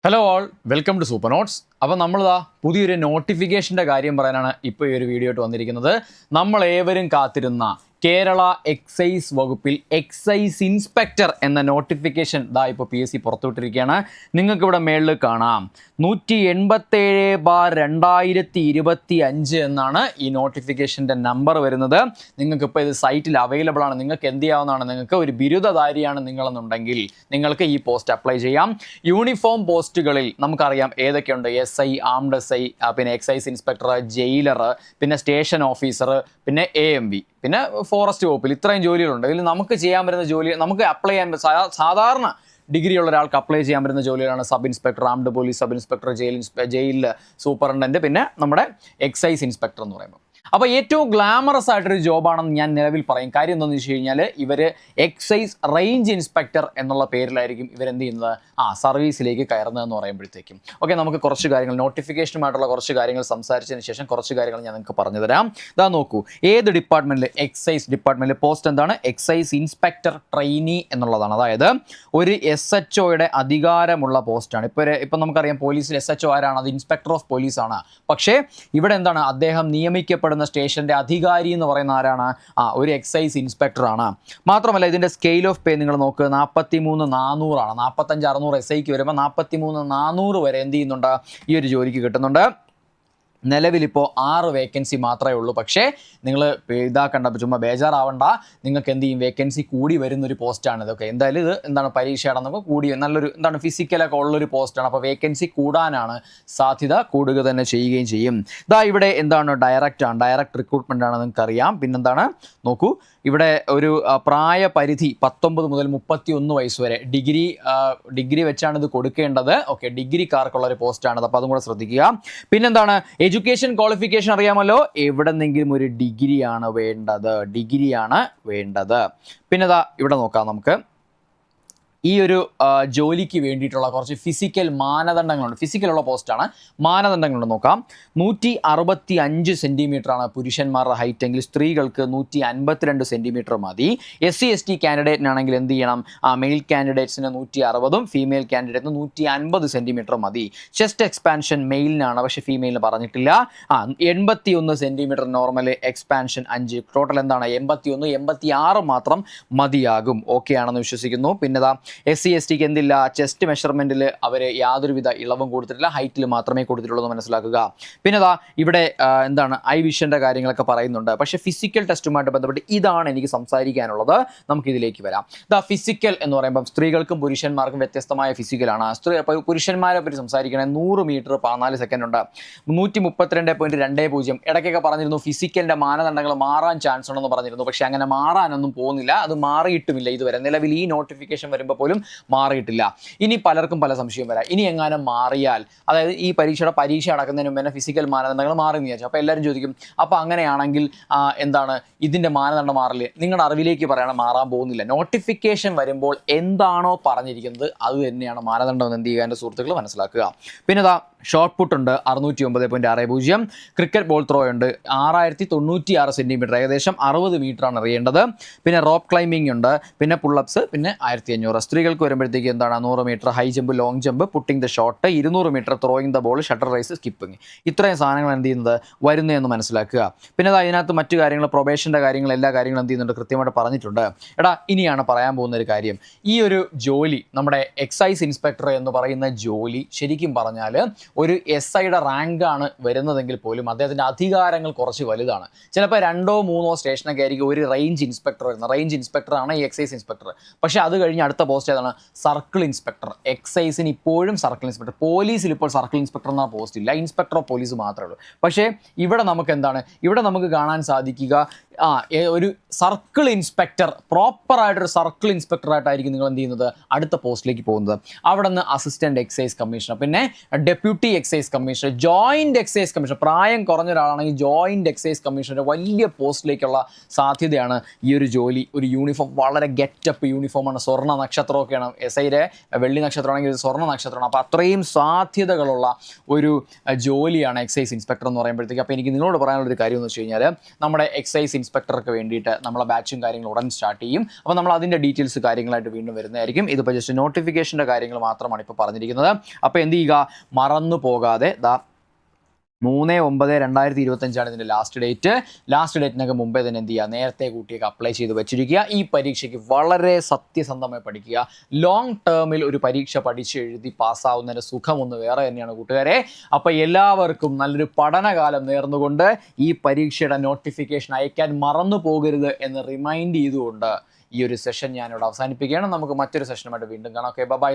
Hello all, welcome to Super Notes. അപ്പോൾ നമ്മളിതാ പുതിയൊരു നോട്ടിഫിക്കേഷൻ്റെ കാര്യം പറയാനാണ് ഇപ്പോൾ ഈ ഒരു വീഡിയോ ആയിട്ട് വന്നിരിക്കുന്നത്. നമ്മൾ ഏവരും കാത്തിരുന്ന കേരള എക്സൈസ് വകുപ്പിൽ എക്സൈസ് ഇൻസ്പെക്ടർ എന്ന നോട്ടിഫിക്കേഷൻ ഇതാ ഇപ്പോൾ PSC പുറത്തുവിട്ടിരിക്കുകയാണ്. നിങ്ങൾക്കിവിടെ മേളിൽ കാണാം 187/2025 എന്നാണ് ഈ നോട്ടിഫിക്കേഷൻ്റെ നമ്പർ വരുന്നത്. നിങ്ങൾക്കിപ്പോൾ ഇത് സൈറ്റിൽ അവൈലബിൾ ആണ്. നിങ്ങൾക്ക് എന്ത് ചെയ്യാവുന്നതാണ്, നിങ്ങൾക്ക് ഒരു ബിരുദധാരിയാണ് നിങ്ങളെന്നുണ്ടെങ്കിൽ നിങ്ങൾക്ക് ഈ പോസ്റ്റ് അപ്ലൈ ചെയ്യാം. യൂണിഫോം പോസ്റ്റുകളിൽ നമുക്കറിയാം ഏതൊക്കെയുണ്ട്: SI, ആംഡ് SI, പിന്നെ എക്സൈസ് ഇൻസ്പെക്ടർ, ജയിലർ, പിന്നെ സ്റ്റേഷൻ ഓഫീസർ, പിന്നെ AMV, പിന്നെ ഫോറസ്റ്റ് വകുപ്പിൽ ഇത്രയും ജോലികളുണ്ട്. ഇതിൽ നമുക്ക് ചെയ്യാൻ പറ്റുന്ന ജോലി, നമുക്ക് അപ്ലൈ ചെയ്യാൻ സാധാരണ ഡിഗ്രി ഉള്ള ഒരാൾക്ക് അപ്ലൈ ചെയ്യാൻ പറ്റുന്ന ജോലികളാണ് sub inspector, armed police sub inspector, jail superintendent, പിന്നെ നമ്മുടെ എക്സൈസ് ഇൻസ്പെക്ടർ എന്ന് പറയുമ്പോൾ. അപ്പോൾ ഏറ്റവും ഗ്ലാമറസ് ആയിട്ടൊരു ജോബാണെന്ന് ഞാൻ നിലവിൽ പറയും. കാര്യം എന്താണെന്ന് വെച്ച് കഴിഞ്ഞാൽ ഇവർ എക്സൈസ് റേഞ്ച് ഇൻസ്പെക്ടർ എന്നുള്ള പേരിലായിരിക്കും ഇവരെന്ത് ചെയ്യുന്നത്, സർവീസിലേക്ക് കയറുന്നതെന്ന് പറയുമ്പോഴത്തേക്കും. ഓക്കെ, നമുക്ക് കുറച്ച് കാര്യങ്ങൾ നോട്ടിഫിക്കേഷനുമായിട്ടുള്ള കുറച്ച് കാര്യങ്ങൾ സംസാരിച്ചതിന് ശേഷം കുറച്ച് കാര്യങ്ങൾ ഞാൻ നിങ്ങൾക്ക് പറഞ്ഞു തരാം. ഇതാ നോക്കൂ, ഏത് ഡിപ്പാർട്ട്മെൻറ്റിൽ, എക്സൈസ് ഡിപ്പാർട്ട്മെൻറ്റിൽ പോസ്റ്റ് എന്താണ്? എക്സൈസ് ഇൻസ്പെക്ടർ ട്രെയിനി എന്നുള്ളതാണ്. അതായത് ഒരു SHOയുടെ അധികാരമുള്ള പോസ്റ്റാണ്. ഇപ്പം നമുക്കറിയാം പോലീസിൽ SHO ആരാണ്? അത് ഇൻസ്പെക്ടർ ഓഫ് പോലീസ് ആണ്. പക്ഷേ ഇവിടെ എന്താണ്, അദ്ദേഹം നിയമിക്കപ്പെടുന്ന സ്റ്റേഷന്റെ അധികാരി എന്ന് പറയുന്ന ആരാണ്? ഒരു എക്സൈസ് ഇൻസ്പെക്ടറാണ്. മാത്രമല്ല ഇതിന്റെ സ്കെയിൽ ഓഫ് പേ നിങ്ങൾ നോക്കുക, 43,400 ആണ്. 45,600 SIക്ക് വരുമ്പോൾ 43,400 വരെ എന്ത് ചെയ്യുന്നുണ്ട്, ഈ ഒരു ജോലിക്ക് കിട്ടുന്നുണ്ട്. നിലവിലിപ്പോൾ 6 വേക്കൻസി മാത്രമേ ഉള്ളൂ. പക്ഷേ നിങ്ങൾ ഇതാക്കണ്ട, ചുമ്മാ ബേജാറാവണ്ട, നിങ്ങൾക്ക് എന്ത് ചെയ്യും, വേക്കൻസി കൂടി വരുന്നൊരു പോസ്റ്റാണ് ഇതൊക്കെ. എന്തായാലും ഇത് എന്താണ്, പരീക്ഷയുടെ നമുക്ക് കൂടി നല്ലൊരു എന്താണ് ഫിസിക്കലൊക്കെ ഉള്ളൊരു പോസ്റ്റാണ്. അപ്പോൾ വേക്കൻസി കൂടാനാണ് സാധ്യത, കൂടുക തന്നെ ചെയ്യുകയും ചെയ്യും. ഇതാ ഇവിടെ എന്താണ്, ഡയറക്റ്റ് റിക്രൂട്ട്മെൻ്റ് ആണ്, നിങ്ങൾക്കറിയാം. പിന്നെന്താണ് നോക്കൂ, ഇവിടെ ഒരു പ്രായപരിധി 19 മുതൽ 31 വയസ്സ് വരെ, ഡിഗ്രി വെച്ചാണ് ഇത് കൊടുക്കേണ്ടത്. ഓക്കെ, ഡിഗ്രിക്കാർക്കുള്ള ഒരു പോസ്റ്റാണ്, അപ്പോൾ അതും കൂടെ ശ്രദ്ധിക്കുക. പിന്നെന്താണ്, എഡ്യൂക്കേഷൻ ക്വാളിഫിക്കേഷൻ അറിയാമല്ലോ, എവിടെന്നെങ്കിലും ഒരു ഡിഗ്രിയാണ് വേണ്ടത്. പിന്നെ ഇവിടെ നോക്കാം നമുക്ക് ഈ ഒരു ജോലിക്ക് വേണ്ടിയിട്ടുള്ള കുറച്ച് ഫിസിക്കൽ മാനദണ്ഡങ്ങളുണ്ട്. ഫിസിക്കലുള്ള പോസ്റ്റാണ്, മാനദണ്ഡങ്ങളുണ്ട് നോക്കാം. 165 സെൻറ്റിമീറ്ററാണ് പുരുഷന്മാരുടെ ഹൈറ്റ് എങ്കിൽ സ്ത്രീകൾക്ക് 152 സെൻറ്റിമീറ്റർ മതി. SC ST കാൻഡിഡേറ്റിനാണെങ്കിൽ എന്ത് ചെയ്യണം, മെയിൽ കാൻഡിഡേറ്റ്സിന് 160, ഫീമെയിൽ കാൻഡിഡേറ്റിന് 150 സെൻറ്റിമീറ്റർ മതി. ചെസ്റ്റ് എക്സ്പാൻഷൻ മെയിലിനാണ്, പക്ഷേ ഫീമെയിലിന് പറഞ്ഞിട്ടില്ല. 81 സെൻറ്റിമീറ്റർ നോർമൽ, എക്സ്പാൻഷൻ 5, ടോട്ടൽ എന്താണ് 81, 86 മാത്രം മതിയാകും. ഓക്കെ ആണെന്ന് വിശ്വസിക്കുന്നു. പിന്നെ SC STക്ക് എന്തില്ല, ചെസ്റ്റ് മെഷർമെൻറ്റിൽ അവർ യാതൊരുവിധ ഇളവും കൊടുത്തിട്ടില്ല, ഹൈറ്റിൽ മാത്രമേ കൊടുത്തിട്ടുള്ളൂ എന്ന് മനസ്സിലാക്കുക. പിന്നെ ഇവിടെ എന്താണ് ഐ വിഷൻ്റെ കാര്യങ്ങളൊക്കെ പറയുന്നുണ്ട്. പക്ഷേ ഫിസിക്കൽ ടെസ്റ്റുമായിട്ട് ബന്ധപ്പെട്ട് ഇതാണ് എനിക്ക് സംസാരിക്കാനുള്ളത്. നമുക്കിതിലേക്ക് വരാം. ഫിസിക്കൽ എന്ന് പറയുമ്പം സ്ത്രീകൾക്കും പുരുഷന്മാർക്കും വ്യത്യസ്തമായ ഫിസിക്കലാണ്. പുരുഷന്മാരെ പറ്റി സംസാരിക്കണേ 100 മീറ്റർ 14 സെക്കൻഡ് ഉണ്ട്, 132.20. ഇടയ്ക്കൊക്കെ പറഞ്ഞിരുന്നു ഫിസിക്കലിൻ്റെ മാനദണ്ഡങ്ങൾ മാറാൻ ചാൻസ് ഉണ്ടെന്ന് പറഞ്ഞിരുന്നു. പക്ഷേ അങ്ങനെ മാറാനൊന്നും പോകുന്നില്ല, അത് മാറിയിട്ടുമില്ല ഇതുവരെ. നിലവിൽ ഈ നോട്ടിഫിക്കേഷൻ വരുമ്പോൾ പോലും മാറിയിട്ടില്ല. ഇനി പലർക്കും പല സംശയം വരാം, ഇനി എങ്ങാനും മാറിയാൽ, അതായത് ഈ പരീക്ഷ അടക്കുന്നതിന് മുമ്പ് തന്നെ ഫിസിക്കൽ മാനദണ്ഡങ്ങൾ മാറിയെന്ന് വിചാരിച്ചു. അപ്പോൾ എല്ലാവരും ചോദിക്കും, അപ്പോൾ അങ്ങനെയാണെങ്കിൽ എന്താണ് ഇതിൻ്റെ മാനദണ്ഡം മാറില്ലേ? നിങ്ങളുടെ അറിവിലേക്ക് പറയണം, മാറാൻ പോകുന്നില്ല. നോട്ടിഫിക്കേഷൻ വരുമ്പോൾ എന്താണോ പറഞ്ഞിരിക്കുന്നത് അത് തന്നെയാണ് മാനദണ്ഡം എന്ന് എന്ത് ചെയ്യുക എൻ്റെ സുഹൃത്തുക്കൾ മനസ്സിലാക്കുക. പിന്നെ ഷോർട്ട് പുട്ട് ഉണ്ട് 609.60. ക്രിക്കറ്റ് ബോൾ ത്രോ ഉണ്ട് 6096 സെൻറ്റിമീറ്റർ, ഏകദേശം 60 മീറ്ററാണ് എറിയേണ്ടത്. പിന്നെ റോപ്പ് ക്ലൈമ്പിംഗ് ഉണ്ട്, പിന്നെ പുള്ളപ്സ്, പിന്നെ 1500. സ്ത്രീകൾക്ക് വരുമ്പോഴത്തേക്ക് എന്താണ് 100 metre high jump, long jump, putting the shot, 200 metre throwing the ball, shuttle race, skipping. ഇത്രയും സാധനങ്ങൾ എന്ത് ചെയ്യുന്നത് വരുന്നതെന്ന് മനസ്സിലാക്കുക. പിന്നെ അതിനകത്ത് മറ്റു കാര്യങ്ങൾ, പ്രൊബേഷൻ്റെ കാര്യങ്ങൾ, എല്ലാ കാര്യങ്ങളും എന്ത് ചെയ്യുന്നുണ്ട് കൃത്യമായിട്ട് പറഞ്ഞിട്ടുണ്ട്. ഇനിയാണ് പറയാൻ പോകുന്ന ഒരു കാര്യം. ഈ ഒരു ജോലി, നമ്മുടെ എക്സൈസ് ഇൻസ്പെക്ടർ എന്ന് പറയുന്ന ജോലി ശരിക്കും പറഞ്ഞാൽ ഒരു SIയുടെ റാങ്കാണ് വരുന്നതെങ്കിൽ പോലും അദ്ദേഹത്തിൻ്റെ അധികാരങ്ങൾ കുറച്ച് വലുതാണ്. ചിലപ്പോൾ 2 or 3 സ്റ്റേഷനൊക്കെ ആയിരിക്കും ഒരു റേഞ്ച് ഇൻസ്പെക്ടർ വരുന്നത്. റേഞ്ച് ഇൻസ്പെക്ടറാണ് ഈ എക്സൈസ് ഇൻസ്പെക്ടർ. പക്ഷേ അത് കഴിഞ്ഞ് അടുത്ത പോസ്റ്റ് ഏതാണ്? Circle inspector. എക്സൈസിന് ഇപ്പോഴും സർക്കിൾ ഇൻസ്പെക്ടർ, പോലീസിൽ ഇപ്പോൾ സർക്കിൾ ഇൻസ്പെക്ടർ എന്ന പോസ്റ്റ് ഇല്ല, ഇൻസ്പെക്ടർ ഓഫ് പോലീസ് മാത്രമേ ഉള്ളൂ. പക്ഷേ ഇവിടെ നമുക്ക് എന്താണ്, ഇവിടെ നമുക്ക് കാണാൻ സാധിക്കുക ഒരു സർക്കിൾ ഇൻസ്പെക്ടർ, പ്രോപ്പറായിട്ടൊരു സർക്കിൾ ഇൻസ്പെക്ടറായിട്ടായിരിക്കും നിങ്ങൾ എന്ത് ചെയ്യുന്നത് അടുത്ത പോസ്റ്റിലേക്ക് പോകുന്നത്. അവിടെ നിന്ന് അസിസ്റ്റൻറ്റ് എക്സൈസ് കമ്മീഷണർ, പിന്നെ deputy excise commissioner, joint excise commissioner, പ്രായം കുറഞ്ഞ ഒരാളാണെങ്കിൽ ജോയിൻറ്റ് എക്സൈസ് കമ്മീഷണർ, വലിയ പോസ്റ്റിലേക്കുള്ള സാധ്യതയാണ് ഈ ഒരു ജോലി. ഒരു യൂണിഫോം, വളരെ ഗെറ്റപ്പ് യൂണിഫോമാണ്, സ്വർണ്ണ നക്ഷത്ര നക്ഷത്രമൊക്കെയാണ്. SIയുടെ വെള്ളി നക്ഷത്രമാണെങ്കിൽ ഇത് സ്വർണ്ണ നക്ഷത്രമാണ്. അപ്പോൾ അത്രയും സാധ്യതകളുള്ള ഒരു ജോലിയാണ് എക്സൈസ് ഇൻസ്പെക്ടർ എന്ന് പറയുമ്പോഴത്തേക്ക്. അപ്പോൾ എനിക്ക് നിങ്ങളോട് പറയാനുള്ളൊരു കാര്യം എന്ന് വെച്ച് കഴിഞ്ഞാൽ നമ്മുടെ എക്സൈസ് ഇൻസ്പെക്ടർക്ക് വേണ്ടിയിട്ട് നമ്മളെ ബാച്ചും കാര്യങ്ങളും ഉടൻ സ്റ്റാർട്ട് ചെയ്യും. അപ്പോൾ നമ്മൾ അതിൻ്റെ ഡീറ്റെയിൽസ് കാര്യങ്ങളായിട്ട് വീണ്ടും വരുന്നതായിരിക്കും. ഇതിപ്പോൾ ജസ്റ്റ് നോട്ടിഫിക്കേഷൻ്റെ കാര്യങ്ങൾ മാത്രമാണ് ഇപ്പോൾ പറഞ്ഞിരിക്കുന്നത്. അപ്പോൾ എന്ത് ചെയ്യുക, മറന്നു പോകാതെ 3/9/2025 ഇതിൻ്റെ ലാസ്റ്റ് ഡേറ്റിനൊക്കെ മുമ്പേ തന്നെ എന്ത് ചെയ്യുക, നേരത്തെ കൂട്ടിയൊക്കെ അപ്ലൈ ചെയ്ത് വെച്ചിരിക്കുക. ഈ പരീക്ഷയ്ക്ക് വളരെ സത്യസന്ധമായി പഠിക്കുക. ലോങ് ടേമിൽ ഒരു പരീക്ഷ പഠിച്ച് എഴുതി പാസ്സാവുന്നതിൻ്റെ സുഖമൊന്ന് വേറെ തന്നെയാണ് കൂട്ടുകാരെ. അപ്പോൾ എല്ലാവർക്കും നല്ലൊരു പഠനകാലം നേർന്നുകൊണ്ട് ഈ പരീക്ഷയുടെ നോട്ടിഫിക്കേഷൻ അയക്കാൻ മറന്നു പോകരുത് എന്ന് റിമൈൻഡ് ചെയ്തുകൊണ്ട് ഈ ഒരു സെഷൻ ഞാനിവിടെ അവസാനിപ്പിക്കുകയാണ്. നമുക്ക് മറ്റൊരു സെഷനുമായിട്ട് വീണ്ടും കാണാം. Okay, by.